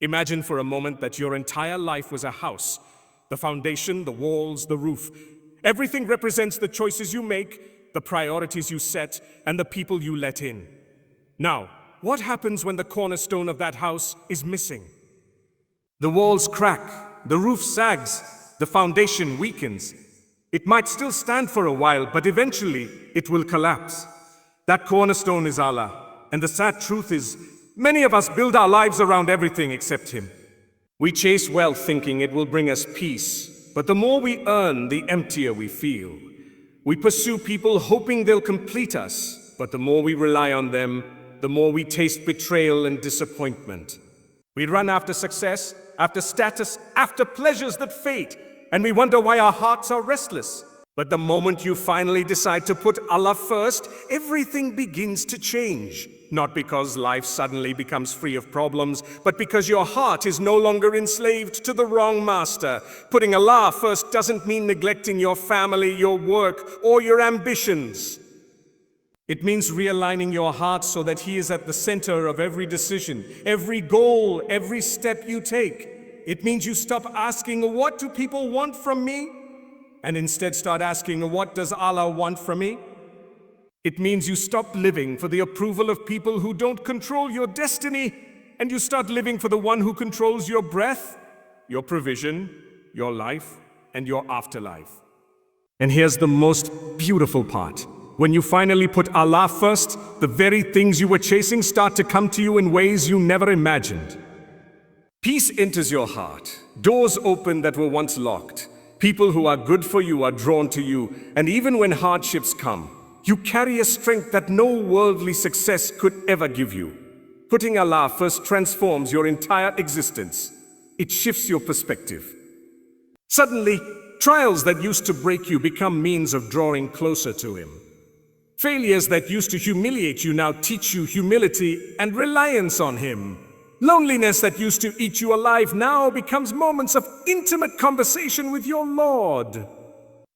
Imagine for a moment that your entire life was a house. The foundation, the walls, the roof. Everything represents the choices you make, the priorities you set, and the people you let in. Now, what happens when the cornerstone of that house is missing? The walls crack, the roof sags, the foundation weakens. It might still stand for a while, but eventually it will collapse. That cornerstone is Allah, and the sad truth is, many of us build our lives around everything except Him. We chase wealth thinking it will bring us peace, but the more we earn, the emptier we feel. We pursue people hoping they'll complete us, but the more we rely on them, the more we taste betrayal and disappointment. We run after success, after status, after pleasures that fade, and we wonder why our hearts are restless. But the moment you finally decide to put Allah first, everything begins to change. Not because life suddenly becomes free of problems, but because your heart is no longer enslaved to the wrong master. Putting Allah first doesn't mean neglecting your family, your work, or your ambitions. It means realigning your heart so that He is at the center of every decision, every goal, every step you take. It means you stop asking, "What do people want from me?" and instead start asking, "What does Allah want from me?" It means you stop living for the approval of people who don't control your destiny, and you start living for the one who controls your breath, your provision, your life, and your afterlife. And here's the most beautiful part. When you finally put Allah first, the very things you were chasing start to come to you in ways you never imagined. Peace enters your heart, doors open that were once locked. People who are good for you are drawn to you, and even when hardships come, you carry a strength that no worldly success could ever give you. Putting Allah first transforms your entire existence. It shifts your perspective. Suddenly, trials that used to break you become means of drawing closer to Him. Failures that used to humiliate you now teach you humility and reliance on Him. Loneliness that used to eat you alive now becomes moments of intimate conversation with your Lord.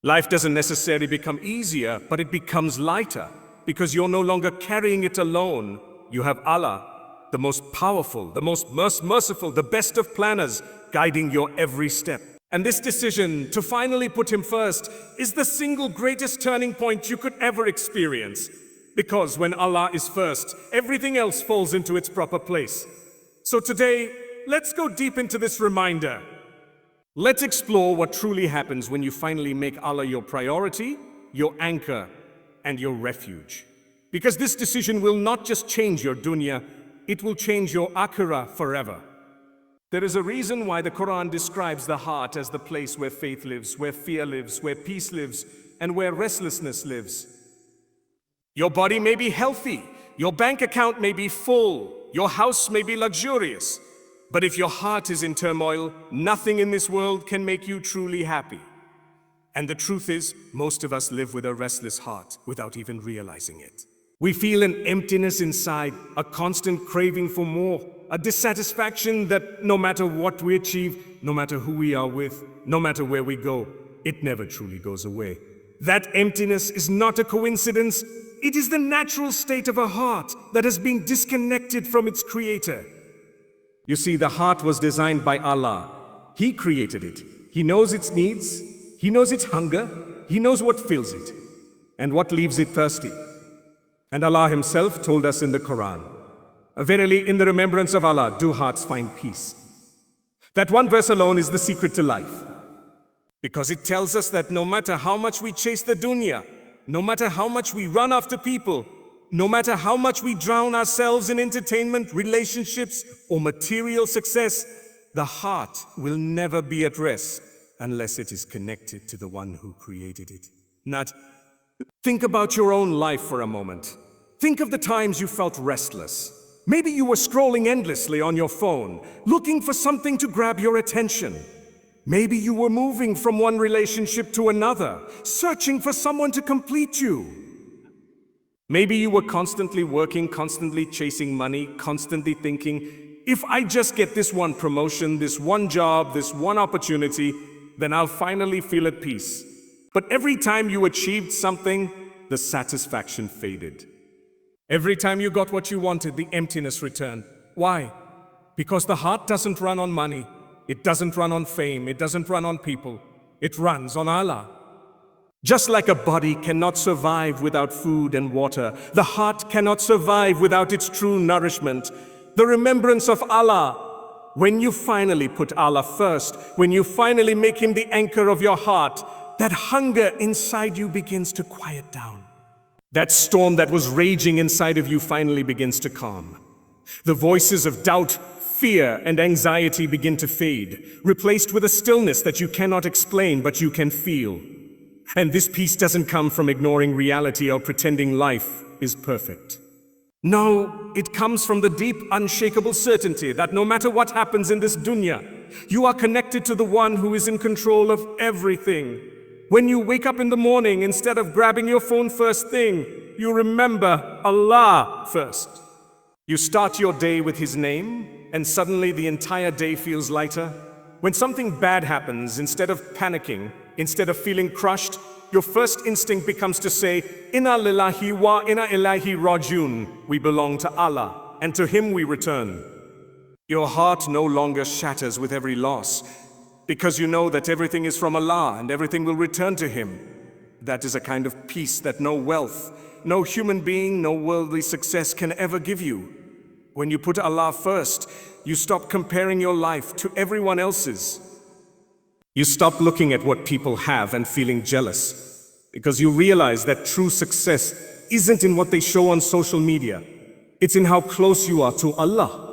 Life doesn't necessarily become easier, but it becomes lighter because you're no longer carrying it alone. You have Allah, the most powerful, the most merciful, the best of planners, guiding your every step. And this decision to finally put Him first is the single greatest turning point you could ever experience. Because when Allah is first, everything else falls into its proper place. So today, let's go deep into this reminder. Let's explore what truly happens when you finally make Allah your priority, your anchor, and your refuge. Because this decision will not just change your dunya, it will change your akhirah forever. There is a reason why the Quran describes the heart as the place where faith lives, where fear lives, where peace lives, and where restlessness lives. Your body may be healthy, your bank account may be full, your house may be luxurious, but if your heart is in turmoil, nothing in this world can make you truly happy. And the truth is, most of us live with a restless heart without even realizing it. We feel an emptiness inside, a constant craving for more, a dissatisfaction that no matter what we achieve, no matter who we are with, no matter where we go, it never truly goes away. That emptiness is not a coincidence. It is the natural state of a heart that has been disconnected from its creator. You see, the heart was designed by Allah. He created it. He knows its needs. He knows its hunger. He knows what fills it and what leaves it thirsty. And Allah Himself told us in the Quran, "Verily, in the remembrance of Allah do hearts find peace." That one verse alone is the secret to life. Because it tells us that no matter how much we chase the dunya, no matter how much we run after people, no matter how much we drown ourselves in entertainment, relationships, or material success, the heart will never be at rest unless it is connected to the one who created it. Think about your own life for a moment. Think of the times you felt restless. Maybe you were scrolling endlessly on your phone, looking for something to grab your attention. Maybe you were moving from one relationship to another, searching for someone to complete you. Maybe you were constantly working, constantly chasing money, constantly thinking, if I just get this one promotion, this one job, this one opportunity, then I'll finally feel at peace. But every time you achieved something, the satisfaction faded. Every time you got what you wanted, the emptiness returned. Why? Because the heart doesn't run on money, it doesn't run on fame, it doesn't run on people, it runs on Allah. Just like a body cannot survive without food and water, the heart cannot survive without its true nourishment, the remembrance of Allah. When you finally put Allah first, when you finally make Him the anchor of your heart, that hunger inside you begins to quiet down. That storm that was raging inside of you finally begins to calm. The voices of doubt, fear, and anxiety begin to fade, replaced with a stillness that you cannot explain but you can feel. And this peace doesn't come from ignoring reality or pretending life is perfect. No, it comes from the deep, unshakable certainty that no matter what happens in this dunya, you are connected to the one who is in control of everything. When you wake up in the morning, instead of grabbing your phone first thing, you remember Allah first. You start your day with His name, and suddenly the entire day feels lighter. When something bad happens, instead of panicking, instead of feeling crushed, your first instinct becomes to say, Inna lillahi wa inna ilaihi rajiun. We belong to Allah, and to Him we return. Your heart no longer shatters with every loss, because you know that everything is from Allah and everything will return to Him. That is a kind of peace that no wealth, no human being, no worldly success can ever give you. When you put Allah first, you stop comparing your life to everyone else's. You stop looking at what people have and feeling jealous, because you realize that true success isn't in what they show on social media. It's in how close you are to Allah.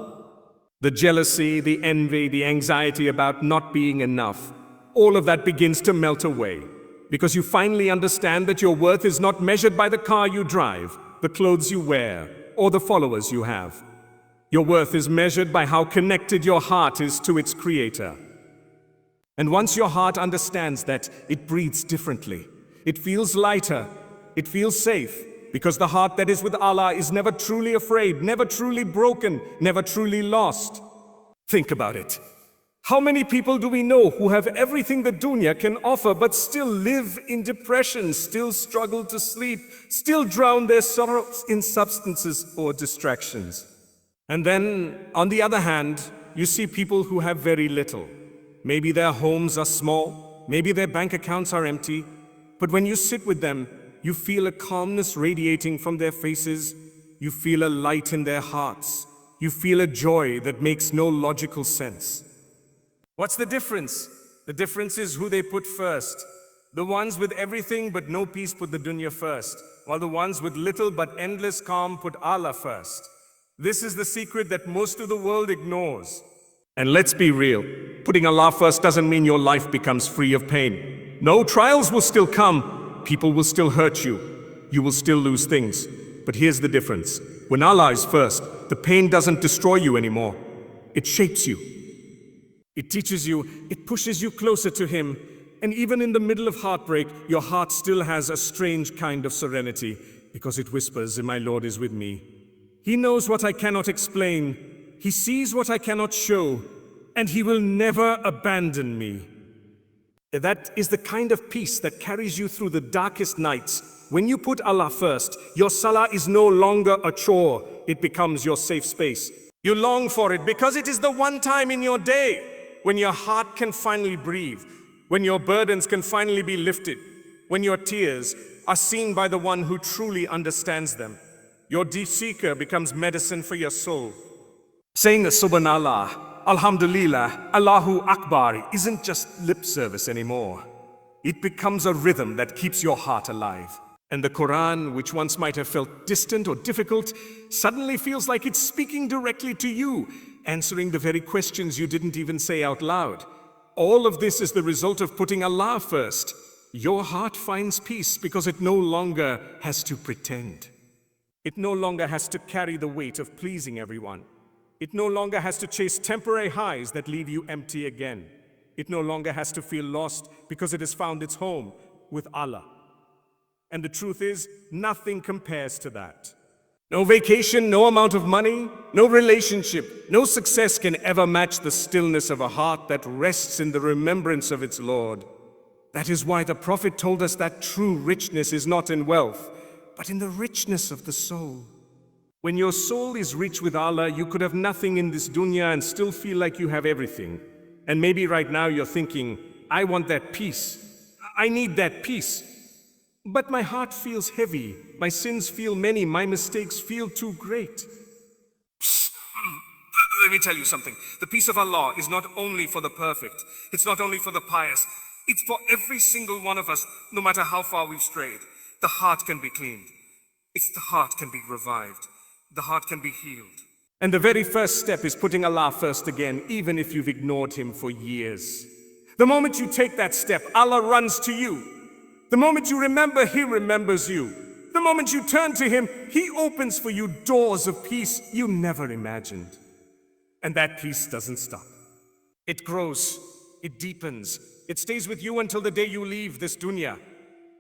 The jealousy, the envy, the anxiety about not being enough, all of that begins to melt away, because you finally understand that your worth is not measured by the car you drive, the clothes you wear, or the followers you have. Your worth is measured by how connected your heart is to its Creator. And once your heart understands that, it breathes differently. It feels lighter. It feels safe. Because the heart that is with Allah is never truly afraid, never truly broken, never truly lost. Think about it. How many people do we know who have everything the dunya can offer but still live in depression, still struggle to sleep, still drown their sorrows in substances or distractions? And then, on the other hand, you see people who have very little. Maybe their homes are small, maybe their bank accounts are empty, but when you sit with them, you feel a calmness radiating from their faces, you feel a light in their hearts, you feel a joy that makes no logical sense. What's the difference? The difference is who they put first. The ones with everything but no peace put the dunya first, while the ones with little but endless calm put Allah first. This is the secret that most of the world ignores. And let's be real, putting Allah first doesn't mean your life becomes free of pain. No, trials will still come, people will still hurt you, you will still lose things. But here's the difference. When Allah is first, the pain doesn't destroy you anymore. It shapes you. It teaches you, it pushes you closer to Him. And even in the middle of heartbreak, your heart still has a strange kind of serenity, because it whispers, my Lord is with me. He knows what I cannot explain. He sees what I cannot show, and He will never abandon me. That is the kind of peace that carries you through the darkest nights. When you put Allah first, your salah is no longer a chore, it becomes your safe space. You long for it because it is the one time in your day when your heart can finally breathe, when your burdens can finally be lifted, when your tears are seen by the one who truly understands them. Your deep seeker becomes medicine for your soul. Saying Subhanallah, Alhamdulillah, Allahu Akbar isn't just lip service anymore. It becomes a rhythm that keeps your heart alive. And the Quran, which once might have felt distant or difficult, suddenly feels like it's speaking directly to you, answering the very questions you didn't even say out loud. All of this is the result of putting Allah first. Your heart finds peace because it no longer has to pretend. It no longer has to carry the weight of pleasing everyone. It no longer has to chase temporary highs that leave you empty again. It no longer has to feel lost because it has found its home with Allah. And the truth is, nothing compares to that. No vacation, no amount of money, no relationship, no success can ever match the stillness of a heart that rests in the remembrance of its Lord. That is why the Prophet told us that true richness is not in wealth, but in the richness of the soul. When your soul is rich with Allah, you could have nothing in this dunya and still feel like you have everything. And maybe right now you're thinking, I want that peace. I need that peace. But my heart feels heavy. My sins feel many. My mistakes feel too great. Let me tell you something. The peace of Allah is not only for the perfect. It's not only for the pious. It's for every single one of us, no matter how far we've strayed. The heart can be cleaned. It's the heart can be revived. The heart can be healed. And the very first step is putting Allah first again, even if you've ignored Him for years. The moment you take that step, Allah runs to you. The moment you remember, He remembers you. The moment you turn to Him, He opens for you doors of peace you never imagined. And that peace doesn't stop. It grows, it deepens, it stays with you until the day you leave this dunya.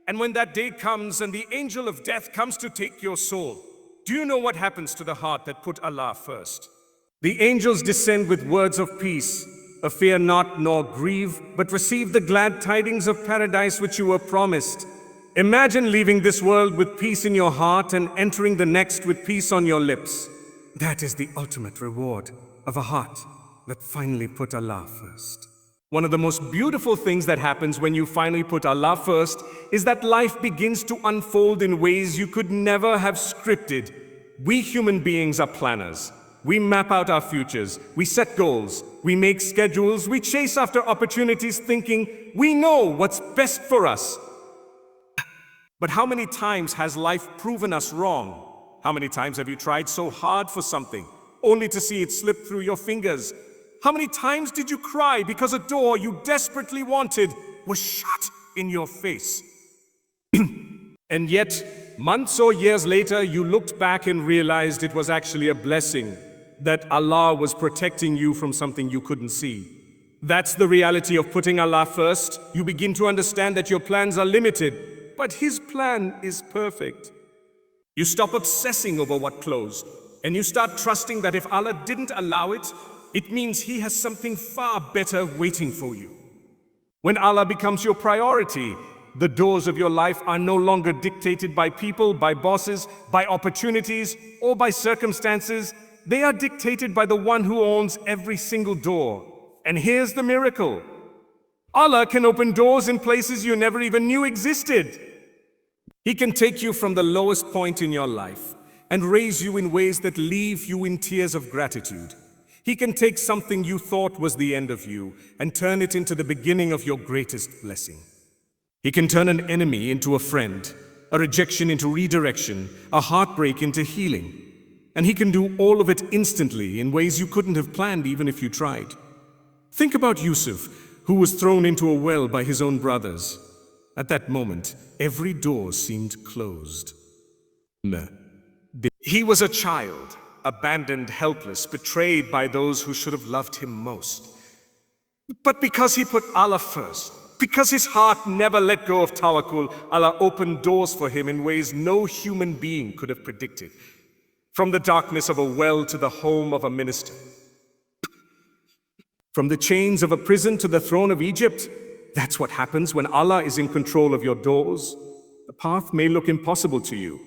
And when that day comes and the angel of death comes to take your soul, do you know what happens to the heart that put Allah first? The angels descend with words of peace. Fear not nor grieve, but receive the glad tidings of paradise which you were promised. Imagine leaving this world with peace in your heart and entering the next with peace on your lips. That is the ultimate reward of a heart that finally put Allah first. One of the most beautiful things that happens when you finally put Allah first is that life begins to unfold in ways you could never have scripted. We human beings are planners. We map out our futures, we set goals, we make schedules, we chase after opportunities thinking we know what's best for us. But how many times has life proven us wrong? How many times have you tried so hard for something, only to see it slip through your fingers? How many times did you cry because a door you desperately wanted was shut in your face? And yet, months or years later, you looked back and realized it was actually a blessing, that Allah was protecting you from something you couldn't see. That's the reality of putting Allah first. You begin to understand that your plans are limited, but His plan is perfect. You stop obsessing over what closed, and you start trusting that if Allah didn't allow it, it means He has something far better waiting for you. When Allah becomes your priority, the doors of your life are no longer dictated by people, by bosses, by opportunities, or by circumstances. They are dictated by the one who owns every single door. And here's the miracle. Allah can open doors in places you never even knew existed. He can take you from the lowest point in your life and raise you in ways that leave you in tears of gratitude. He can take something you thought was the end of you and turn it into the beginning of your greatest blessing. He can turn an enemy into a friend, a rejection into redirection, a heartbreak into healing. And He can do all of it instantly in ways you couldn't have planned even if you tried. Think about Yusuf, who was thrown into a well by his own brothers. At that moment, every door seemed closed. He was a child, abandoned, helpless, betrayed by those who should have loved him most. But because he put Allah first, because his heart never let go of tawakkul, Allah opened doors for him in ways no human being could have predicted. From the darkness of a well to the home of a minister. From the chains of a prison to the throne of Egypt. That's what happens when Allah is in control of your doors. The path may look impossible to you,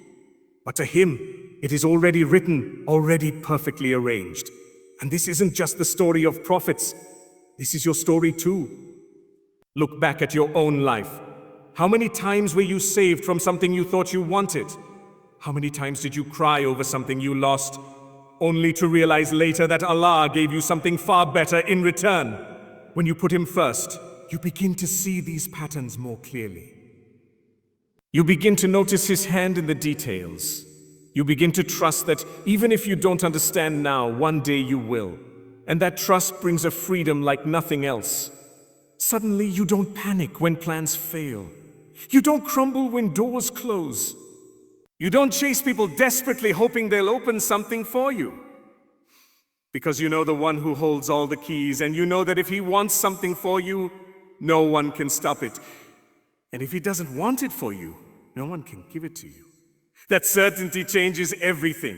but to Him, it is already written, already perfectly arranged. And this isn't just the story of prophets. This is your story too. Look back at your own life. How many times were you saved from something you thought you wanted? How many times did you cry over something you lost, only to realize later that Allah gave you something far better in return? When you put Him first, you begin to see these patterns more clearly. You begin to notice His hand in the details. You begin to trust that even if you don't understand now, one day you will. And that trust brings a freedom like nothing else. Suddenly, you don't panic when plans fail. You don't crumble when doors close. You don't chase people desperately hoping they'll open something for you. Because you know the one who holds all the keys, and you know that if He wants something for you, no one can stop it. And if He doesn't want it for you, no one can give it to you. That certainty changes everything.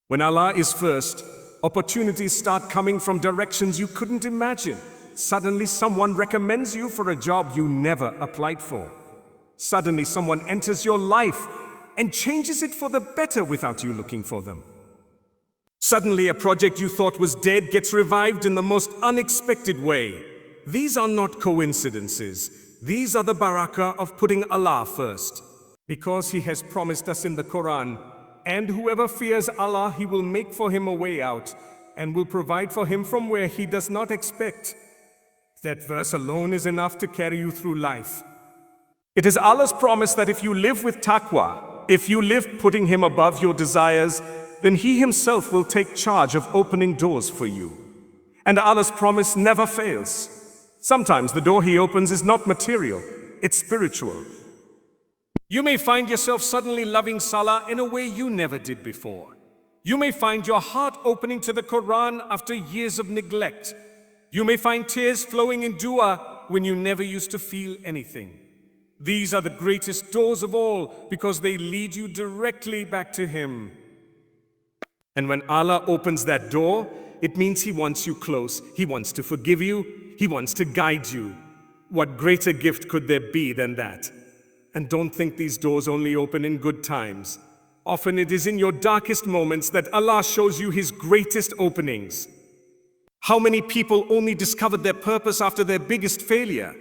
When Allah is first, opportunities start coming from directions you couldn't imagine. Suddenly someone recommends you for a job you never applied for. Suddenly someone enters your life and changes it for the better without you looking for them. Suddenly, a project you thought was dead gets revived in the most unexpected way. These are not coincidences. These are the barakah of putting Allah first. Because He has promised us in the Quran, and whoever fears Allah, He will make for him a way out, and will provide for him from where he does not expect. That verse alone is enough to carry you through life. It is Allah's promise that if you live with taqwa, if you live putting Him above your desires, then He Himself will take charge of opening doors for you. And Allah's promise never fails. Sometimes the door He opens is not material, it's spiritual. You may find yourself suddenly loving Salah in a way you never did before. You may find your heart opening to the Quran after years of neglect. You may find tears flowing in dua when you never used to feel anything. These are the greatest doors of all because they lead you directly back to Him. And when Allah opens that door, it means He wants you close. He wants to forgive you. He wants to guide you. What greater gift could there be than that? And don't think these doors only open in good times. Often it is in your darkest moments that Allah shows you His greatest openings. How many people only discovered their purpose after their biggest failure?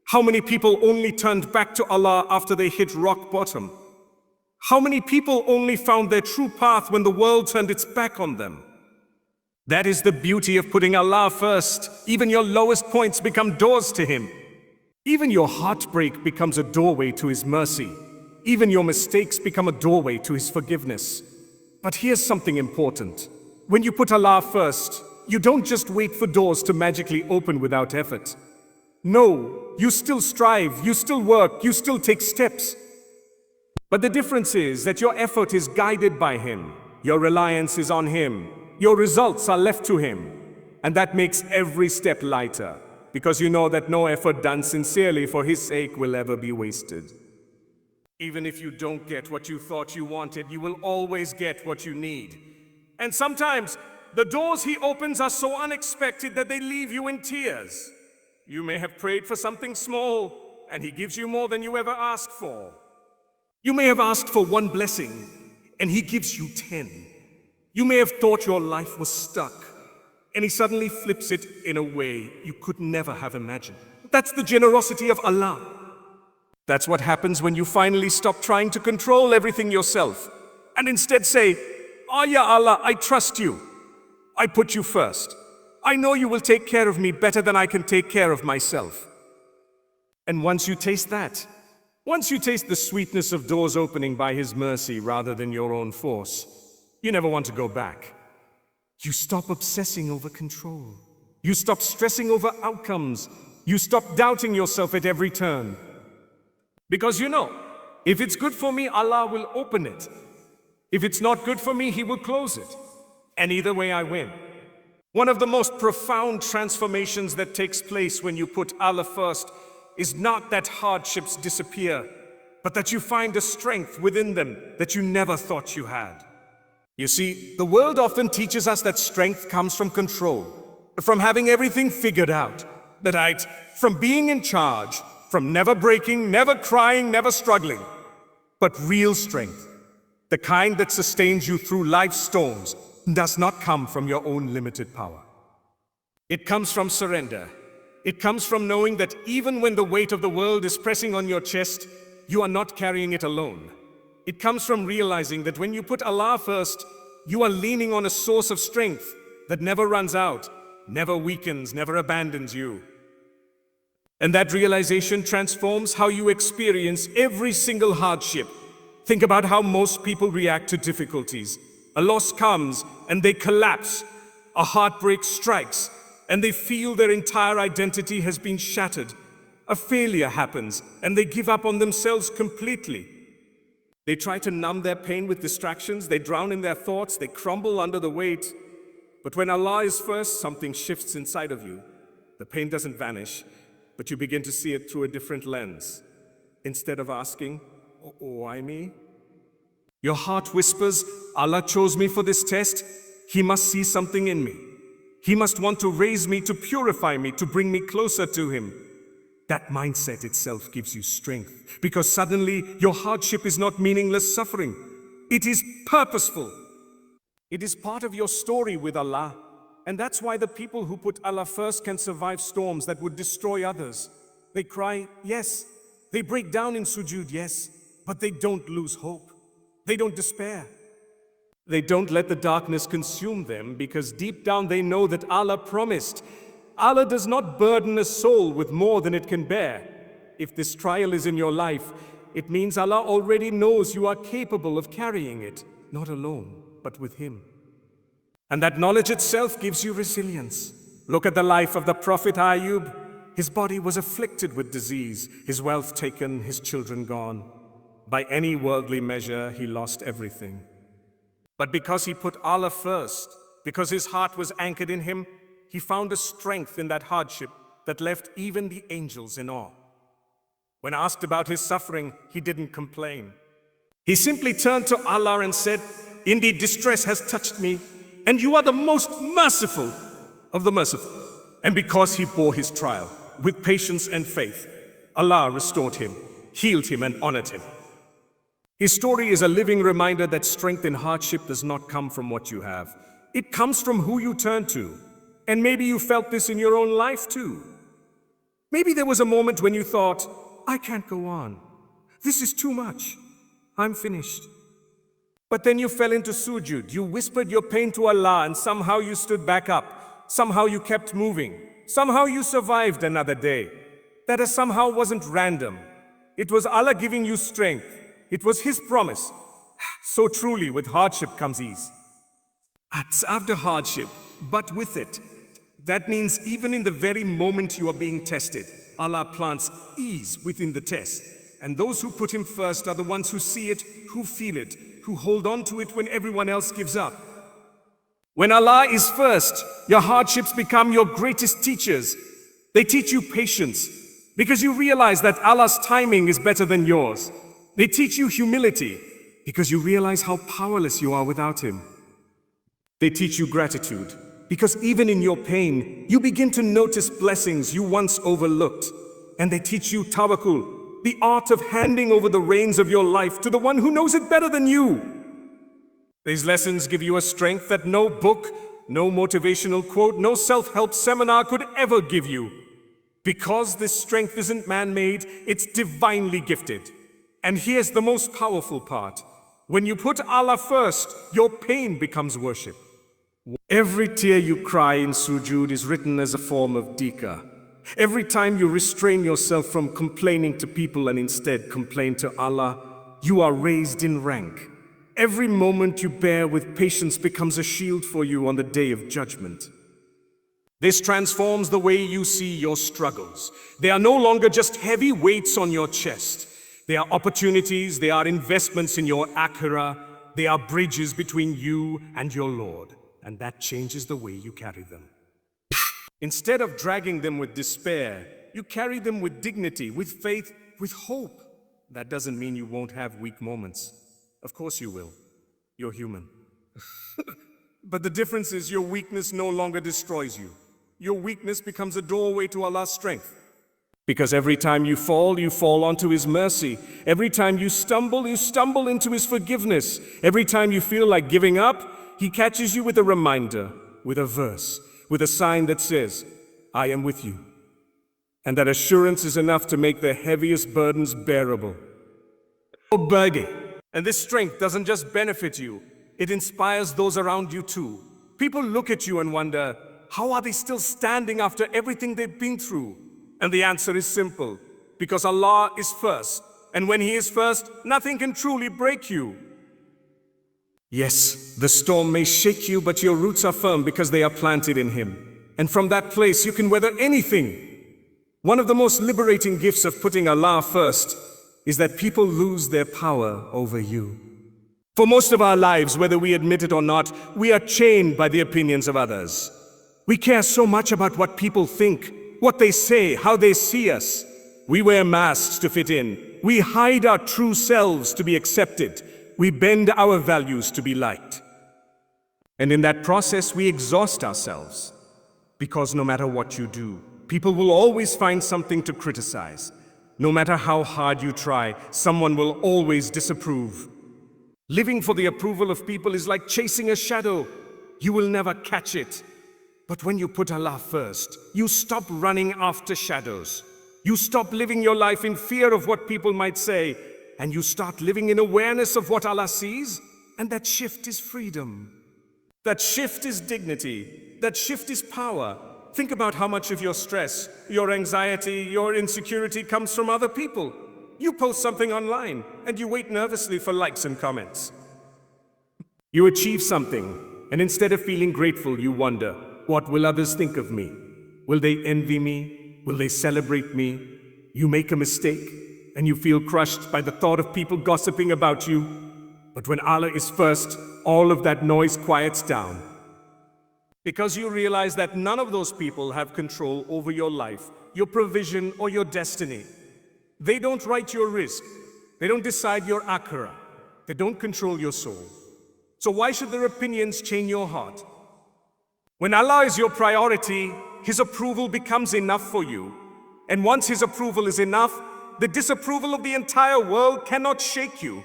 How many people only turned back to Allah after they hit rock bottom? How many people only found their true path when the world turned its back on them? That is the beauty of putting Allah first. Even your lowest points become doors to Him. Even your heartbreak becomes a doorway to His mercy. Even your mistakes become a doorway to His forgiveness. But here's something important. When you put Allah first, you don't just wait for doors to magically open without effort. No, you still strive, you still work, you still take steps. But the difference is that your effort is guided by Him. Your reliance is on Him. Your results are left to Him. And that makes every step lighter, because you know that no effort done sincerely for His sake will ever be wasted. Even if you don't get what you thought you wanted, you will always get what you need. And sometimes, the doors He opens are so unexpected that they leave you in tears. You may have prayed for something small, and He gives you more than you ever asked for. You may have asked for one blessing, and He gives you 10. You may have thought your life was stuck, and He suddenly flips it in a way you could never have imagined. That's the generosity of Allah. That's what happens when you finally stop trying to control everything yourself, and instead say, "Oh ya Allah, I trust You. I put You first. I know You will take care of me better than I can take care of myself." And once you taste that, once you taste the sweetness of doors opening by His mercy rather than your own force, you never want to go back. You stop obsessing over control. You stop stressing over outcomes. You stop doubting yourself at every turn. Because you know, if it's good for me, Allah will open it. If it's not good for me, He will close it. And either way, I win. One of the most profound transformations that takes place when you put Allah first is not that hardships disappear, but that you find a strength within them that you never thought you had. You see, the world often teaches us that strength comes from control, from having everything figured out, from being in charge, from never breaking, never crying, never struggling. But real strength, the kind that sustains you through life's storms, does not come from your own limited power. It comes from surrender. It comes from knowing that even when the weight of the world is pressing on your chest, you are not carrying it alone. It comes from realizing that when you put Allah first, you are leaning on a source of strength that never runs out, never weakens, never abandons you. And that realization transforms how you experience every single hardship. Think about how most people react to difficulties. A loss comes and they collapse. A heartbreak strikes and they feel their entire identity has been shattered. A failure happens and they give up on themselves completely. They try to numb their pain with distractions, they drown in their thoughts, they crumble under the weight. But when Allah is first, something shifts inside of you. The pain doesn't vanish, but you begin to see it through a different lens. Instead of asking, "Why me?" your heart whispers, "Allah chose me for this test. He must see something in me. He must want to raise me, to purify me, to bring me closer to Him." That mindset itself gives you strength, because suddenly your hardship is not meaningless suffering. It is purposeful. It is part of your story with Allah. And that's why the people who put Allah first can survive storms that would destroy others. They cry, yes. They break down in sujood, yes. But they don't lose hope. They don't despair. They don't let the darkness consume them, because deep down they know that Allah promised. Allah does not burden a soul with more than it can bear. If this trial is in your life, it means Allah already knows you are capable of carrying it, not alone, but with Him. And that knowledge itself gives you resilience. Look at the life of the Prophet Ayub. His body was afflicted with disease, his wealth taken, his children gone. By any worldly measure, he lost everything. But because he put Allah first, because his heart was anchored in Him, he found a strength in that hardship that left even the angels in awe. When asked about his suffering, he didn't complain. He simply turned to Allah and said, "Indeed, distress has touched me, and you are the most merciful of the merciful." And because he bore his trial with patience and faith, Allah restored him, healed him, and honored him. His story is a living reminder that strength in hardship does not come from what you have. It comes from who you turn to. And maybe you felt this in your own life too. Maybe there was a moment when you thought, "I can't go on. This is too much. I'm finished." But then you fell into sujood. You whispered your pain to Allah, and somehow you stood back up. Somehow you kept moving. Somehow you survived another day. That somehow wasn't random. It was Allah giving you strength. It was His promise. So truly, with hardship comes ease. It's after hardship, but with it. That means even in the very moment you are being tested, Allah plants ease within the test. And those who put Him first are the ones who see it, who feel it, who hold on to it when everyone else gives up. When Allah is first, your hardships become your greatest teachers. They teach you patience, because you realize that Allah's timing is better than yours. They teach you humility, because you realize how powerless you are without Him. They teach you gratitude, because even in your pain, you begin to notice blessings you once overlooked. And they teach you tawakkul, the art of handing over the reins of your life to the one who knows it better than you. These lessons give you a strength that no book, no motivational quote, no self-help seminar could ever give you. Because this strength isn't man-made, it's divinely gifted. And here's the most powerful part. When you put Allah first, your pain becomes worship. Every tear you cry in sujood is written as a form of dhikr. Every time you restrain yourself from complaining to people and instead complain to Allah, you are raised in rank. Every moment you bear with patience becomes a shield for you on the day of judgment. This transforms the way you see your struggles. They are no longer just heavy weights on your chest. They are opportunities, they are investments in your akhirah, they are bridges between you and your Lord. And that changes the way you carry them. Instead of dragging them with despair, you carry them with dignity, with faith, with hope. That doesn't mean you won't have weak moments. Of course you will. You're human. But the difference is your weakness no longer destroys you. Your weakness becomes a doorway to Allah's strength. Because every time you fall onto His mercy. Every time you stumble into His forgiveness. Every time you feel like giving up, He catches you with a reminder, with a verse, with a sign that says, "I am with you." And that assurance is enough to make the heaviest burdens bearable. And this strength doesn't just benefit you, it inspires those around you too. People look at you and wonder, how are they still standing after everything they've been through? And the answer is simple, because Allah is first. And when He is first, nothing can truly break you. Yes, the storm may shake you, but your roots are firm because they are planted in Him. And from that place, you can weather anything. One of the most liberating gifts of putting Allah first is that people lose their power over you. For most of our lives, whether we admit it or not, we are chained by the opinions of others. We care so much about what people think, what they say, how they see us. We wear masks to fit in. We hide our true selves to be accepted. We bend our values to be liked. And in that process, we exhaust ourselves. Because no matter what you do, People will always find something to criticize. No matter how hard you try, someone will always disapprove. Living for the approval of people is like chasing a shadow. You will never catch it. But when you put Allah first, you stop running after shadows. You stop living your life in fear of what people might say, and you start living in awareness of what Allah sees, and that shift is freedom. That shift is dignity. That shift is power. Think about how much of your stress, your anxiety, your insecurity comes from other people. You post something online, and you wait nervously for likes and comments. You achieve something, and instead of feeling grateful, you wonder, what will others think of me? Will they envy me? Will they celebrate me? You make a mistake, and you feel crushed by the thought of people gossiping about you. But when Allah is first, all of that noise quiets down. Because you realize that none of those people have control over your life, your provision, or your destiny. They don't write your risk. They don't decide your akhirah. They don't control your soul. So why should their opinions change your heart? When Allah is your priority, His approval becomes enough for you. And once His approval is enough, the disapproval of the entire world cannot shake you.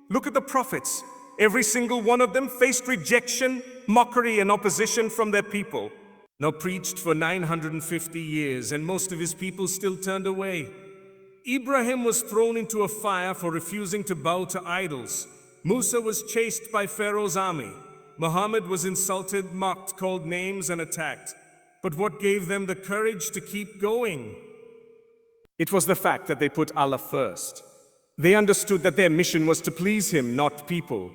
Look at the prophets. Every single one of them faced rejection, mockery, and opposition from their people. Now preached for 950 years, and most of his people still turned away. Ibrahim was thrown into a fire for refusing to bow to idols. Musa was chased by Pharaoh's army. Muhammad was insulted, mocked, called names, and attacked. But what gave them the courage to keep going? It was the fact that they put Allah first. They understood that their mission was to please Him, not people.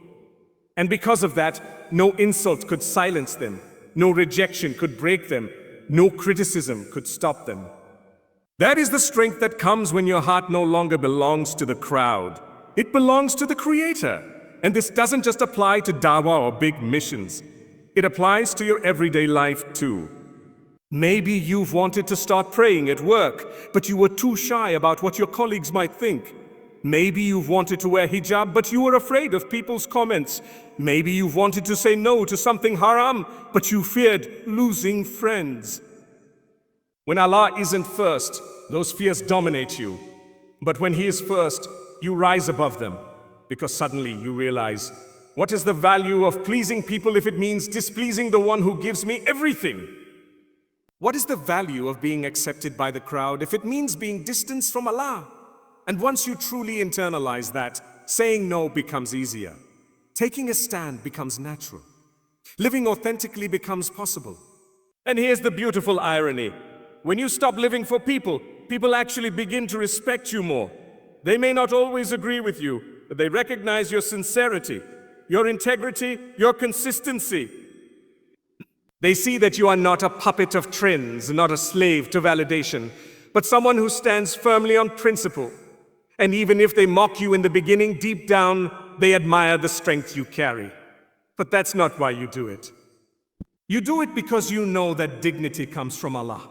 And because of that, no insult could silence them, no rejection could break them, no criticism could stop them. That is the strength that comes when your heart no longer belongs to the crowd. It belongs to the Creator. And this doesn't just apply to dawah or big missions. It applies to your everyday life too. Maybe you've wanted to start praying at work, but you were too shy about what your colleagues might think. Maybe you've wanted to wear hijab, but you were afraid of people's comments. Maybe you've wanted to say no to something haram, but you feared losing friends. When Allah isn't first, those fears dominate you. But when He is first, you rise above them. Because suddenly you realize, what is the value of pleasing people if it means displeasing the one who gives me everything? What is the value of being accepted by the crowd if it means being distanced from Allah? And once you truly internalize that, saying no becomes easier. Taking a stand becomes natural. Living authentically becomes possible. And here's the beautiful irony. When you stop living for people, people actually begin to respect you more. They may not always agree with you, but they recognize your sincerity, your integrity, your consistency. They see that you are not a puppet of trends, not a slave to validation, but someone who stands firmly on principle. And even if they mock you in the beginning, deep down, they admire the strength you carry. But that's not why you do it. You do it because you know that dignity comes from Allah.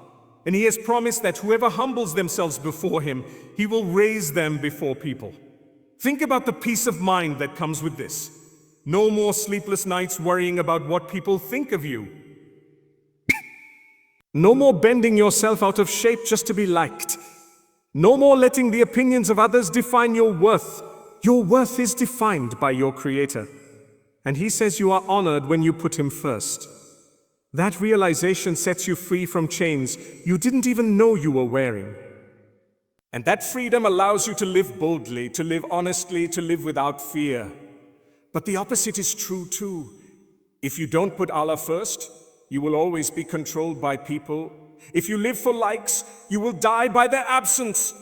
And He has promised that whoever humbles themselves before Him, He will raise them before people. Think about the peace of mind that comes with this. No more sleepless nights worrying about what people think of you. No more bending yourself out of shape just to be liked. No more letting the opinions of others define your worth. Your worth is defined by your Creator. And He says you are honored when you put Him first. That realization sets you free from chains you didn't even know you were wearing. And that freedom allows you to live boldly, to live honestly, to live without fear. But the opposite is true too. If you don't put Allah first, you will always be controlled by people. If you live for likes, you will die by their absence.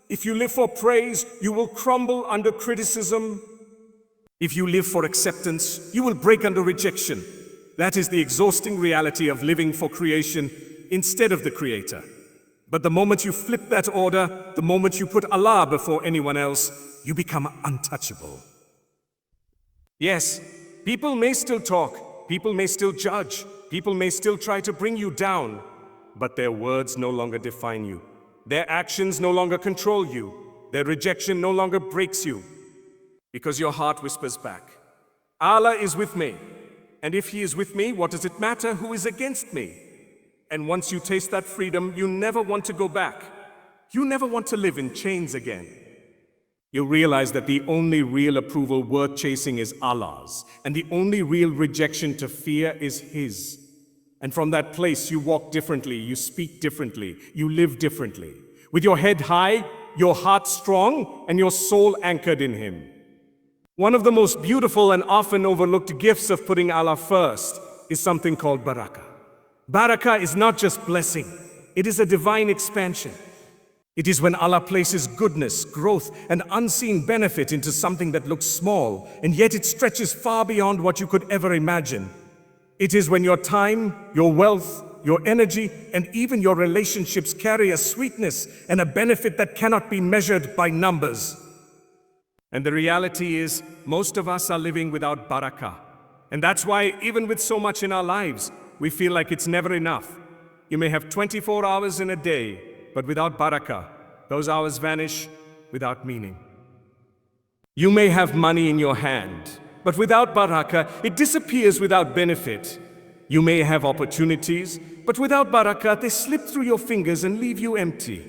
If you live for praise, you will crumble under criticism. If you live for acceptance, you will break under rejection. That is the exhausting reality of living for creation instead of the Creator. But the moment you flip that order, the moment you put Allah before anyone else, you become untouchable. Yes, people may still talk, people may still judge, people may still try to bring you down, but their words no longer define you. Their actions no longer control you. Their rejection no longer breaks you. Because your heart whispers back, Allah is with me. And if He is with me, what does it matter who is against me? And once you taste that freedom, you never want to go back. You never want to live in chains again. You realize that the only real approval worth chasing is Allah's, and the only real rejection to fear is His. And from that place, you walk differently, you speak differently, you live differently. With your head high, your heart strong, and your soul anchored in Him. One of the most beautiful and often overlooked gifts of putting Allah first is something called barakah. Barakah is not just blessing, it is a divine expansion. It is when Allah places goodness, growth, and unseen benefit into something that looks small, and yet it stretches far beyond what you could ever imagine. It is when your time, your wealth, your energy, and even your relationships carry a sweetness and a benefit that cannot be measured by numbers. And the reality is, most of us are living without barakah. And that's why, even with so much in our lives, we feel like it's never enough. You may have 24 hours in a day, but without barakah, those hours vanish without meaning. You may have money in your hand, but without barakah, it disappears without benefit. You may have opportunities, but without barakah, they slip through your fingers and leave you empty.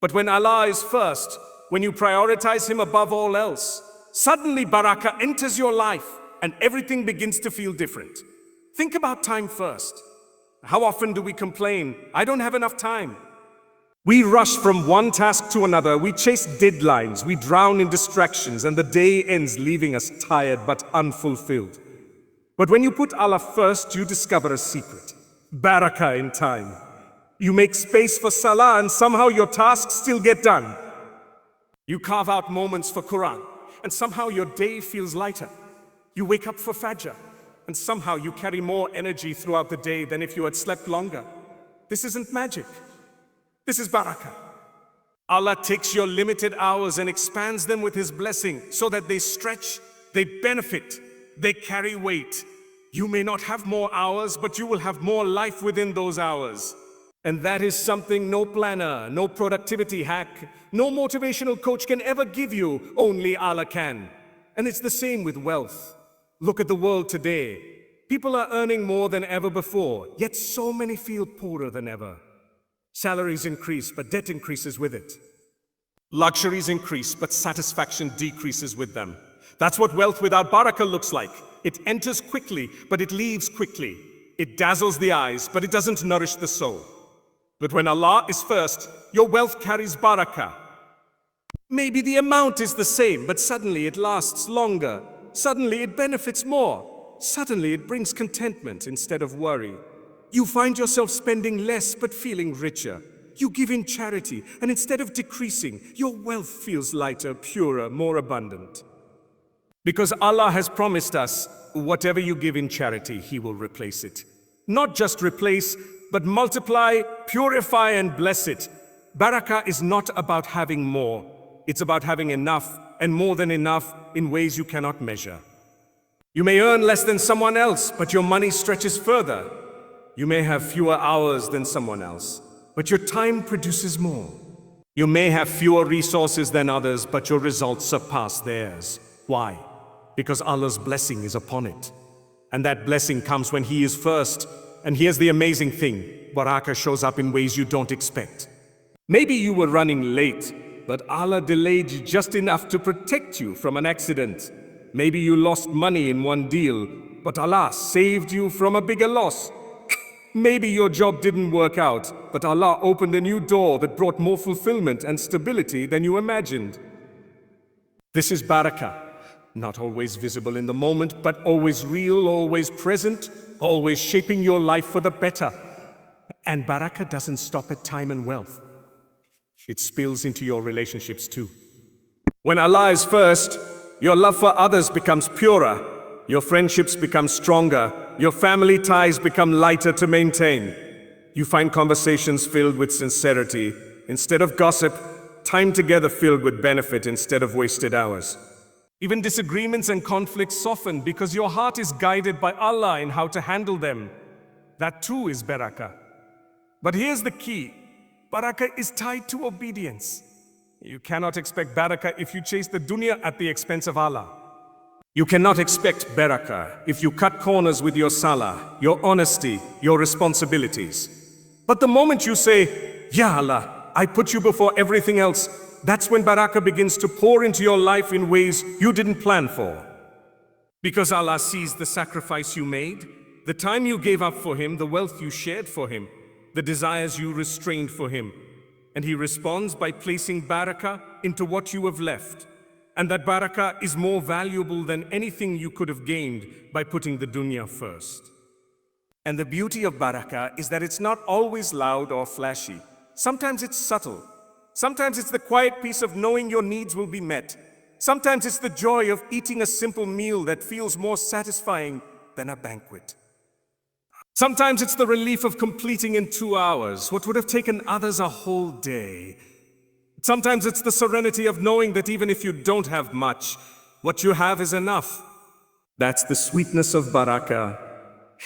But when Allah is first, when you prioritize Him above all else, suddenly barakah enters your life and everything begins to feel different. Think about time first. How often do we complain, "I don't have enough time"? We rush from one task to another, we chase deadlines, we drown in distractions, and the day ends leaving us tired but unfulfilled. But when you put Allah first, you discover a secret: barakah in time. You make space for salah and somehow your tasks still get done. You carve out moments for Quran and somehow your day feels lighter. You wake up for Fajr and somehow you carry more energy throughout the day than if you had slept longer. This isn't magic. This is barakah. Allah takes your limited hours and expands them with His blessing so that they stretch, they benefit, they carry weight. You may not have more hours, but you will have more life within those hours. And that is something no planner, no productivity hack, no motivational coach can ever give you. Only Allah can. And it's the same with wealth. Look at the world today. People are earning more than ever before, yet so many feel poorer than ever. Salaries increase, but debt increases with it. Luxuries increase, but satisfaction decreases with them. That's what wealth without barakah looks like. It enters quickly, but it leaves quickly. It dazzles the eyes, but it doesn't nourish the soul. But when Allah is first, your wealth carries barakah. Maybe the amount is the same, but suddenly it lasts longer. Suddenly it benefits more. Suddenly it brings contentment instead of worry. You find yourself spending less but feeling richer. You give in charity, and instead of decreasing, your wealth feels lighter, purer, more abundant. Because Allah has promised us, whatever you give in charity, He will replace it. Not just replace, but multiply, purify, and bless it. Barakah is not about having more. It's about having enough, and more than enough, in ways you cannot measure. You may earn less than someone else, but your money stretches further. You may have fewer hours than someone else, but your time produces more. You may have fewer resources than others, but your results surpass theirs. Why? Because Allah's blessing is upon it. And that blessing comes when He is first. And here's the amazing thing: barakah shows up in ways you don't expect. Maybe you were running late, but Allah delayed just enough to protect you from an accident. Maybe you lost money in one deal, but Allah saved you from a bigger loss. Maybe your job didn't work out, but Allah opened a new door that brought more fulfillment and stability than you imagined. This is barakah. Not always visible in the moment, but always real, always present, always shaping your life for the better. And barakah doesn't stop at time and wealth. It spills into your relationships too. When Allah is first, your love for others becomes purer, your friendships become stronger, your family ties become lighter to maintain. You find conversations filled with sincerity instead of gossip, time together filled with benefit instead of wasted hours. Even disagreements and conflicts soften because your heart is guided by Allah in how to handle them. That too is barakah. But here's the key: barakah is tied to obedience. You cannot expect barakah if you chase the dunya at the expense of Allah. You cannot expect barakah if you cut corners with your salah, your honesty, your responsibilities. But the moment you say, "Ya Allah, I put you before everything else," that's when barakah begins to pour into your life in ways you didn't plan for. Because Allah sees the sacrifice you made, the time you gave up for Him, the wealth you shared for Him, the desires you restrained for Him. And He responds by placing barakah into what you have left. And that barakah is more valuable than anything you could have gained by putting the dunya first. And the beauty of barakah is that it's not always loud or flashy. Sometimes it's subtle. Sometimes it's the quiet peace of knowing your needs will be met. Sometimes it's the joy of eating a simple meal that feels more satisfying than a banquet. Sometimes it's the relief of completing in 2 hours what would have taken others a whole day. Sometimes it's the serenity of knowing that even if you don't have much, what you have is enough. That's the sweetness of barakah.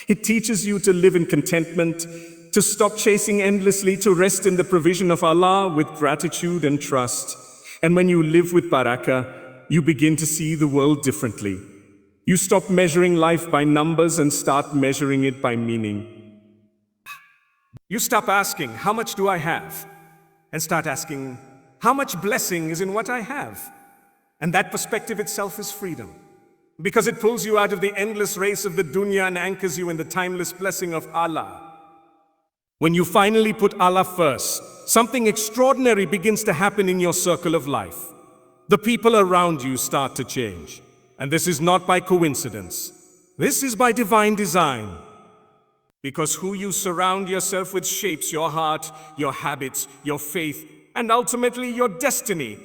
It teaches you to live in contentment, to stop chasing endlessly, to rest in the provision of Allah with gratitude and trust. And when you live with barakah, you begin to see the world differently. You stop measuring life by numbers and start measuring it by meaning. You stop asking, "How much do I have?" and start asking, "How much blessing is in what I have?" And that perspective itself is freedom, because it pulls you out of the endless race of the dunya and anchors you in the timeless blessing of Allah. When you finally put Allah first, something extraordinary begins to happen in your circle of life. The people around you start to change. And this is not by coincidence. This is by divine design. Because who you surround yourself with shapes your heart, your habits, your faith, and ultimately your destiny.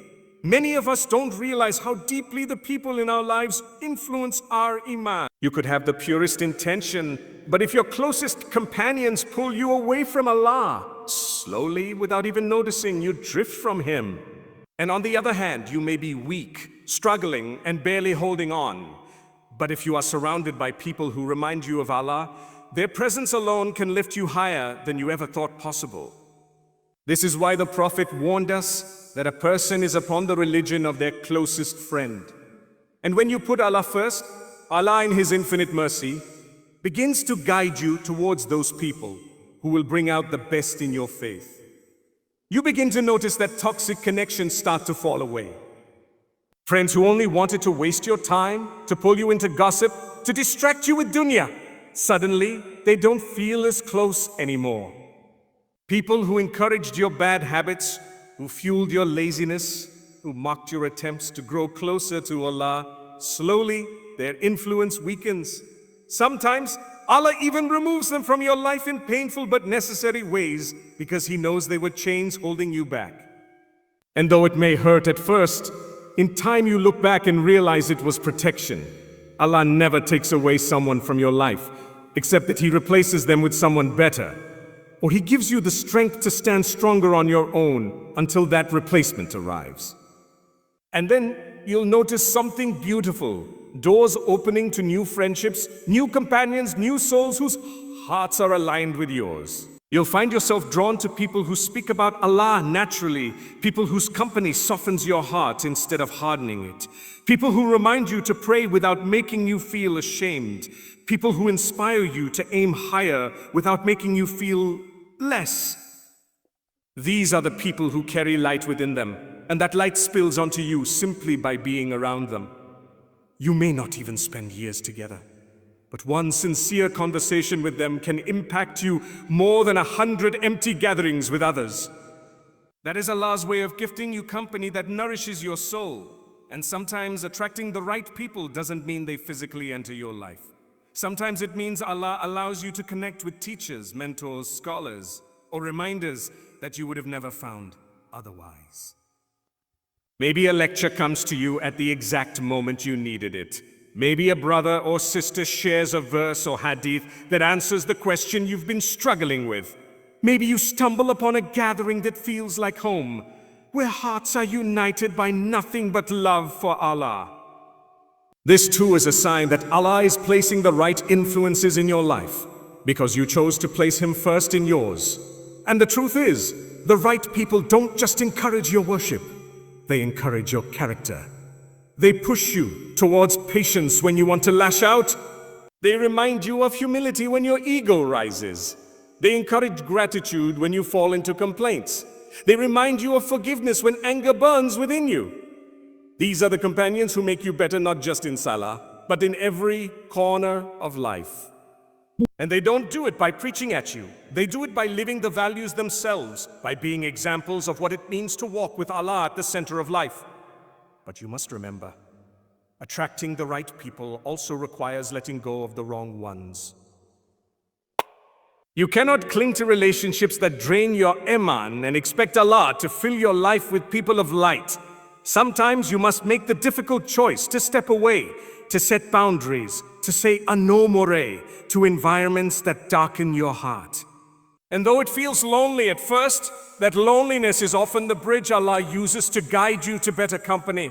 Many of us don't realize how deeply the people in our lives influence our iman. You could have the purest intention, but if your closest companions pull you away from Allah, slowly, without even noticing, you drift from Him. And on the other hand, you may be weak, struggling, and barely holding on. But if you are surrounded by people who remind you of Allah, their presence alone can lift you higher than you ever thought possible. This is why the Prophet warned us that a person is upon the religion of their closest friend. And when you put Allah first, Allah in His infinite mercy begins to guide you towards those people who will bring out the best in your faith. You begin to notice that toxic connections start to fall away. Friends who only wanted to waste your time, to pull you into gossip, to distract you with dunya, suddenly they don't feel as close anymore. People who encouraged your bad habits, who fueled your laziness, who mocked your attempts to grow closer to Allah, slowly their influence weakens. Sometimes Allah even removes them from your life in painful but necessary ways because He knows they were chains holding you back. And though it may hurt at first, in time you look back and realize it was protection. Allah never takes away someone from your life, except that He replaces them with someone better. Or He gives you the strength to stand stronger on your own until that replacement arrives. And then you'll notice something beautiful. Doors opening to new friendships, new companions, new souls whose hearts are aligned with yours. You'll find yourself drawn to people who speak about Allah naturally, people whose company softens your heart instead of hardening it, people who remind you to pray without making you feel ashamed, people who inspire you to aim higher without making you feel less. These are the people who carry light within them, and that light spills onto you simply by being around them. You may not even spend years together, but one sincere conversation with them can impact you more than 100 empty gatherings with others. That is Allah's way of gifting you company that nourishes your soul. And sometimes attracting the right people doesn't mean they physically enter your life. Sometimes it means Allah allows you to connect with teachers, mentors, scholars, or reminders that you would have never found otherwise. Maybe a lecture comes to you at the exact moment you needed it. Maybe a brother or sister shares a verse or hadith that answers the question you've been struggling with. Maybe you stumble upon a gathering that feels like home, where hearts are united by nothing but love for Allah. This too is a sign that Allah is placing the right influences in your life, because you chose to place Him first in yours. And the truth is, the right people don't just encourage your worship, they encourage your character. They push you towards patience when you want to lash out. They remind you of humility when your ego rises. They encourage gratitude when you fall into complaints. They remind you of forgiveness when anger burns within you. These are the companions who make you better not just in Salah, but in every corner of life. And they don't do it by preaching at you. They do it by living the values themselves, by being examples of what it means to walk with Allah at the center of life. But you must remember, attracting the right people also requires letting go of the wrong ones. You cannot cling to relationships that drain your iman and expect Allah to fill your life with people of light. Sometimes you must make the difficult choice to step away, to set boundaries, to say a no more to environments that darken your heart. And though it feels lonely at first, that loneliness is often the bridge Allah uses to guide you to better company.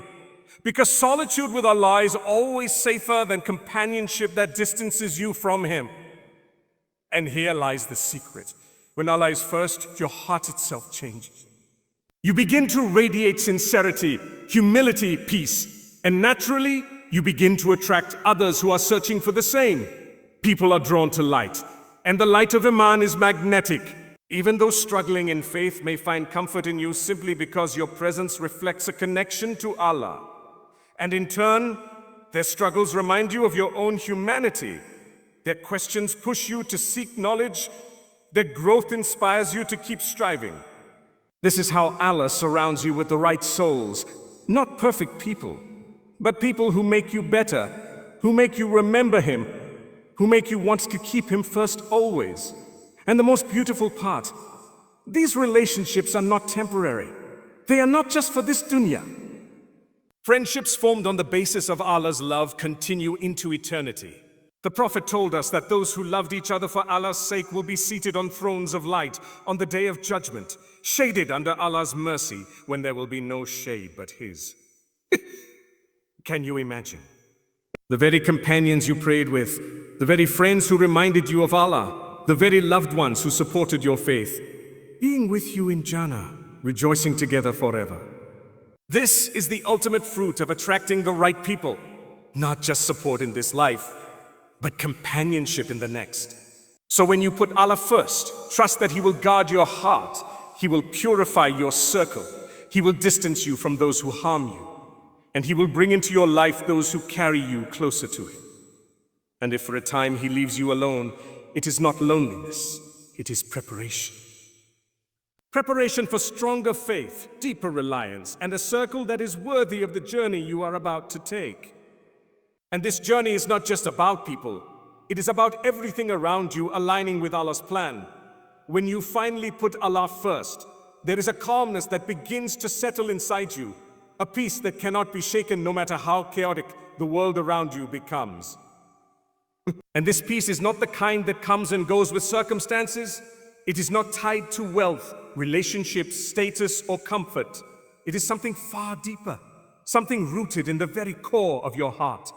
Because solitude with Allah is always safer than companionship that distances you from Him. And here lies the secret. When Allah is first, your heart itself changes. You begin to radiate sincerity, humility, peace, and naturally, you begin to attract others who are searching for the same. People are drawn to light, and the light of Iman is magnetic. Even those struggling in faith may find comfort in you simply because your presence reflects a connection to Allah. And in turn, their struggles remind you of your own humanity. Their questions push you to seek knowledge. Their growth inspires you to keep striving. This is how Allah surrounds you with the right souls, not perfect people, but people who make you better, who make you remember Him, who make you want to keep Him first always. And the most beautiful part, these relationships are not temporary. They are not just for this dunya. Friendships formed on the basis of Allah's love continue into eternity. The Prophet told us that those who loved each other for Allah's sake will be seated on thrones of light on the day of judgment, shaded under Allah's mercy when there will be no shade but His. Can you imagine? The very companions you prayed with, the very friends who reminded you of Allah, the very loved ones who supported your faith, being with you in Jannah, rejoicing together forever. This is the ultimate fruit of attracting the right people, not just support in this life, but companionship in the next. So when you put Allah first, trust that He will guard your heart, He will purify your circle, He will distance you from those who harm you, and He will bring into your life those who carry you closer to Him. And if for a time He leaves you alone, it is not loneliness, it is preparation. Preparation for stronger faith, deeper reliance, and a circle that is worthy of the journey you are about to take. And this journey is not just about people, it is about everything around you aligning with Allah's plan. When you finally put Allah first, there is a calmness that begins to settle inside you, a peace that cannot be shaken no matter how chaotic the world around you becomes. And this peace is not the kind that comes and goes with circumstances. It is not tied to wealth, relationships, status, or comfort. It is something far deeper, something rooted in the very core of your heart.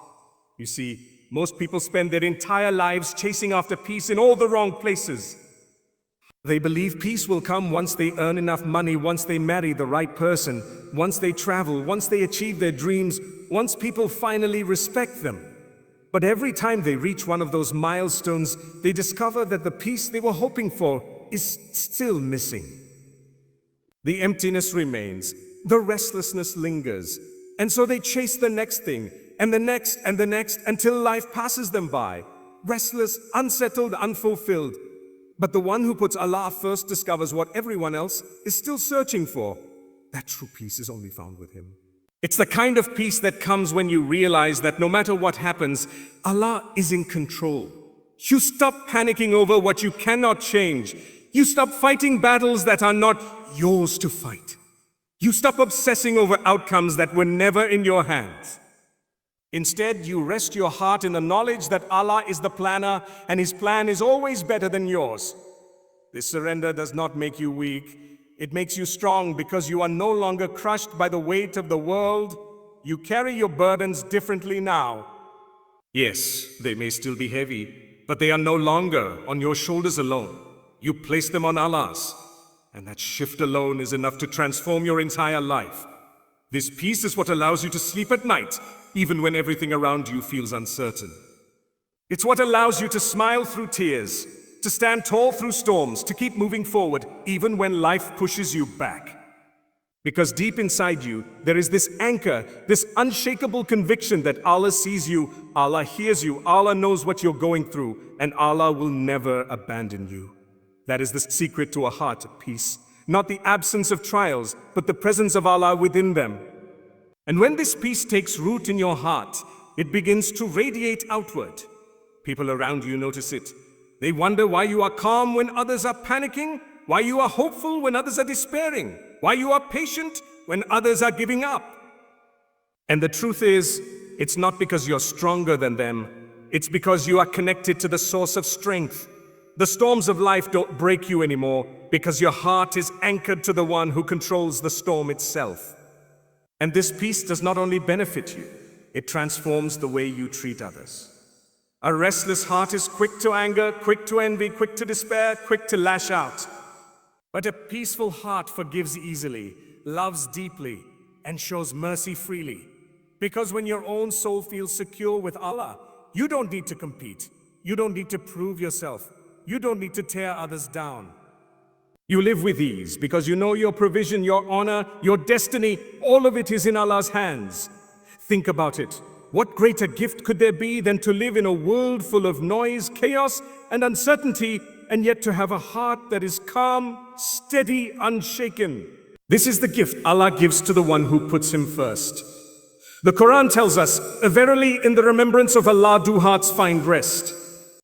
You see, most people spend their entire lives chasing after peace in all the wrong places. They believe peace will come once they earn enough money, once they marry the right person, once they travel, once they achieve their dreams, once people finally respect them. But every time they reach one of those milestones, they discover that the peace they were hoping for is still missing. The emptiness remains, the restlessness lingers, and so they chase the next thing, and the next, and the next, until life passes them by, restless, unsettled, unfulfilled. But the one who puts Allah first discovers what everyone else is still searching for. That true peace is only found with Him. It's the kind of peace that comes when you realize that no matter what happens, Allah is in control. You stop panicking over what you cannot change. You stop fighting battles that are not yours to fight. You stop obsessing over outcomes that were never in your hands. Instead, you rest your heart in the knowledge that Allah is the planner and His plan is always better than yours. This surrender does not make you weak. It makes you strong because you are no longer crushed by the weight of the world. You carry your burdens differently now. Yes, they may still be heavy, but they are no longer on your shoulders alone. You place them on Allah's, and that shift alone is enough to transform your entire life. This peace is what allows you to sleep at night, even when everything around you feels uncertain. It's what allows you to smile through tears, to to stand tall through storms, to keep moving forward even when life pushes you back. Because deep inside you, there is this anchor, this unshakable conviction that Allah sees you, Allah hears you, Allah knows what you're going through, and Allah will never abandon you. That is the secret to a heart at peace. Not the absence of trials, but the presence of Allah within them. And when this peace takes root in your heart, it begins to radiate outward. People around you notice it. They wonder why you are calm when others are panicking, why you are hopeful when others are despairing, why you are patient when others are giving up. And the truth is, it's not because you're stronger than them, it's because you are connected to the source of strength. The storms of life don't break you anymore because your heart is anchored to the one who controls the storm itself. And this peace does not only benefit you, it transforms the way you treat others. A restless heart is quick to anger, quick to envy, quick to despair, quick to lash out. But a peaceful heart forgives easily, loves deeply, and shows mercy freely. Because when your own soul feels secure with Allah, you don't need to compete. You don't need to prove yourself. You don't need to tear others down. You live with ease because you know your provision, your honor, your destiny, all of it is in Allah's hands. Think about it. What greater gift could there be than to live in a world full of noise, chaos, and uncertainty, and yet to have a heart that is calm, steady, unshaken? This is the gift Allah gives to the one who puts Him first. The Quran tells us, "Verily, in the remembrance of Allah do hearts find rest."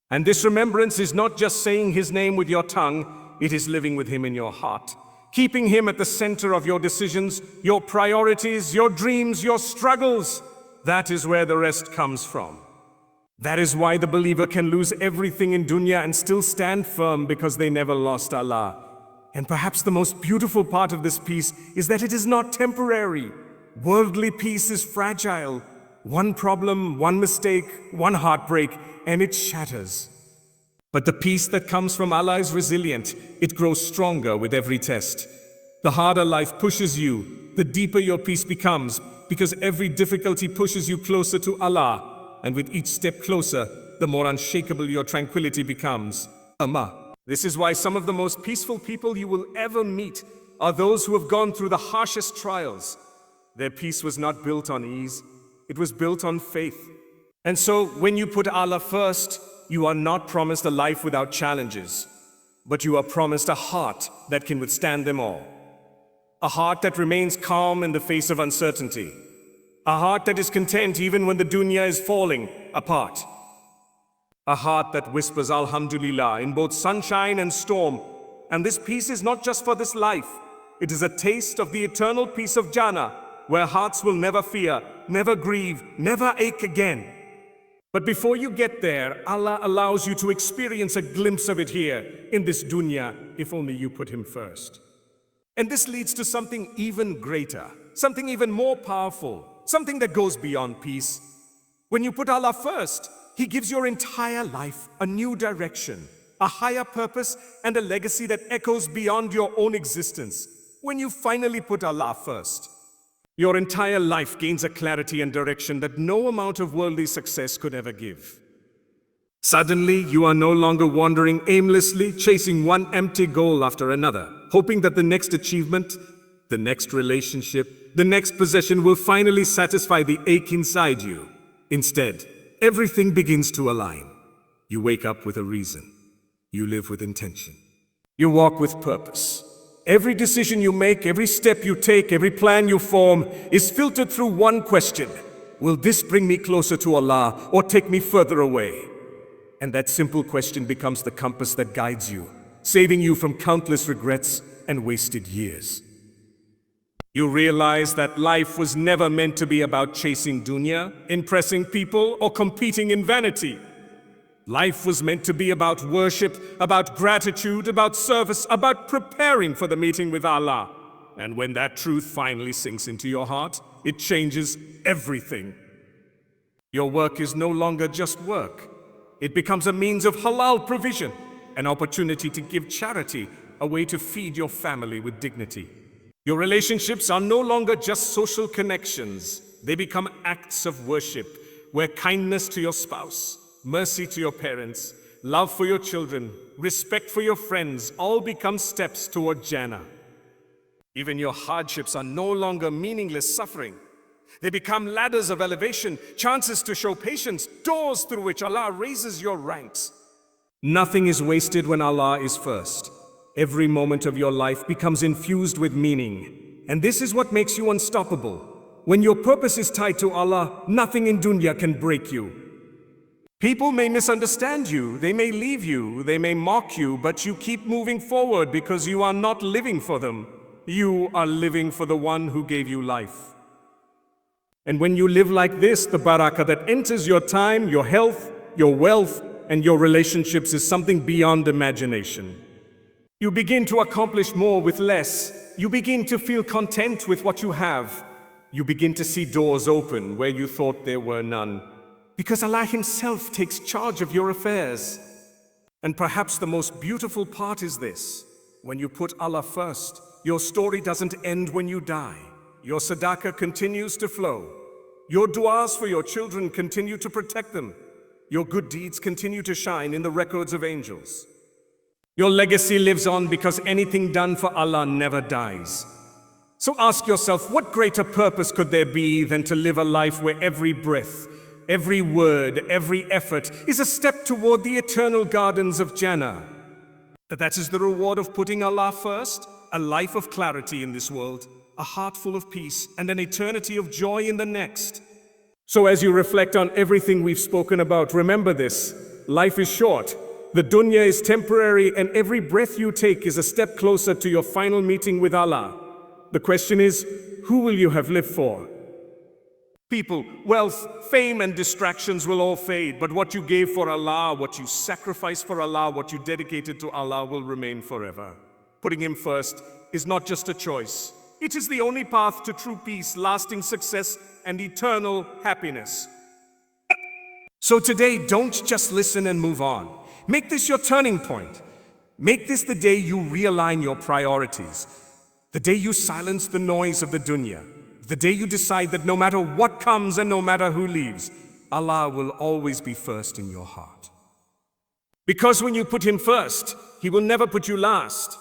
And this remembrance is not just saying His name with your tongue, it is living with Him in your heart, keeping Him at the center of your decisions, your priorities, your dreams, your struggles. That is where the rest comes from. That is why the believer can lose everything in dunya and still stand firm because they never lost Allah. And perhaps the most beautiful part of this peace is that it is not temporary. Worldly peace is fragile. One problem, one mistake, one heartbreak, and it shatters. But the peace that comes from Allah is resilient. It grows stronger with every test. The harder life pushes you, the deeper your peace becomes, because every difficulty pushes you closer to Allah. And with each step closer, the more unshakable your tranquility becomes. This is why some of the most peaceful people you will ever meet are those who have gone through the harshest trials. Their peace was not built on ease, it was built on faith. And so, when you put Allah first, you are not promised a life without challenges, but you are promised a heart that can withstand them all. A heart that remains calm in the face of uncertainty. A heart that is content even when the dunya is falling apart. A heart that whispers Alhamdulillah in both sunshine and storm. And this peace is not just for this life. It is a taste of the eternal peace of Jannah, where hearts will never fear, never grieve, never ache again. But before you get there, Allah allows you to experience a glimpse of it here, in this dunya, if only you put Him first. And this leads to something even greater, something even more powerful, something that goes beyond peace. When you put Allah first, He gives your entire life a new direction, a higher purpose, and a legacy that echoes beyond your own existence. When you finally put Allah first, your entire life gains a clarity and direction that no amount of worldly success could ever give. Suddenly, you are no longer wandering aimlessly, chasing one empty goal after another, hoping that the next achievement, the next relationship, the next possession will finally satisfy the ache inside you. Instead, everything begins to align. You wake up with a reason. You live with intention. You walk with purpose. Every decision you make, every step you take, every plan you form is filtered through one question. Will this bring me closer to Allah or take me further away? And that simple question becomes the compass that guides you, saving you from countless regrets and wasted years. You realize that life was never meant to be about chasing dunya, impressing people, or competing in vanity. Life was meant to be about worship, about gratitude, about service, about preparing for the meeting with Allah. And when that truth finally sinks into your heart, it changes everything. Your work is no longer just work. It becomes a means of halal provision, an opportunity to give charity, a way to feed your family with dignity. Your relationships are no longer just social connections. They become acts of worship, where kindness to your spouse, mercy to your parents, love for your children, respect for your friends all become steps toward Jannah. Even your hardships are no longer meaningless suffering. They become ladders of elevation, chances to show patience, doors through which Allah raises your ranks. Nothing is wasted when Allah is first. Every moment of your life becomes infused with meaning. And this is what makes you unstoppable. When your purpose is tied to Allah, nothing in dunya can break you. People may misunderstand you, they may leave you, they may mock you, but you keep moving forward because you are not living for them. You are living for the one who gave you life. And when you live like this, the barakah that enters your time, your health, your wealth, and your relationships is something beyond imagination. You begin to accomplish more with less. You begin to feel content with what you have. You begin to see doors open where you thought there were none. Because Allah Himself takes charge of your affairs. And perhaps the most beautiful part is this. When you put Allah first, your story doesn't end when you die. Your sadaqah continues to flow. Your du'as for your children continue to protect them. Your good deeds continue to shine in the records of angels. Your legacy lives on because anything done for Allah never dies. So ask yourself, what greater purpose could there be than to live a life where every breath, every word, every effort is a step toward the eternal gardens of Jannah? That is the reward of putting Allah first, a life of clarity in this world, a heart full of peace, and an eternity of joy in the next. So as you reflect on everything we've spoken about, remember this: life is short, the dunya is temporary, and every breath you take is a step closer to your final meeting with Allah. The question is, who will you have lived for? People, wealth, fame, and distractions will all fade, but what you gave for Allah, what you sacrificed for Allah, what you dedicated to Allah will remain forever. Putting Him first is not just a choice. It is the only path to true peace, lasting success, and eternal happiness. So today, don't just listen and move on. Make this your turning point. Make this the day you realign your priorities. The day you silence the noise of the dunya. The day you decide that no matter what comes and no matter who leaves, Allah will always be first in your heart. Because when you put Him first, He will never put you last.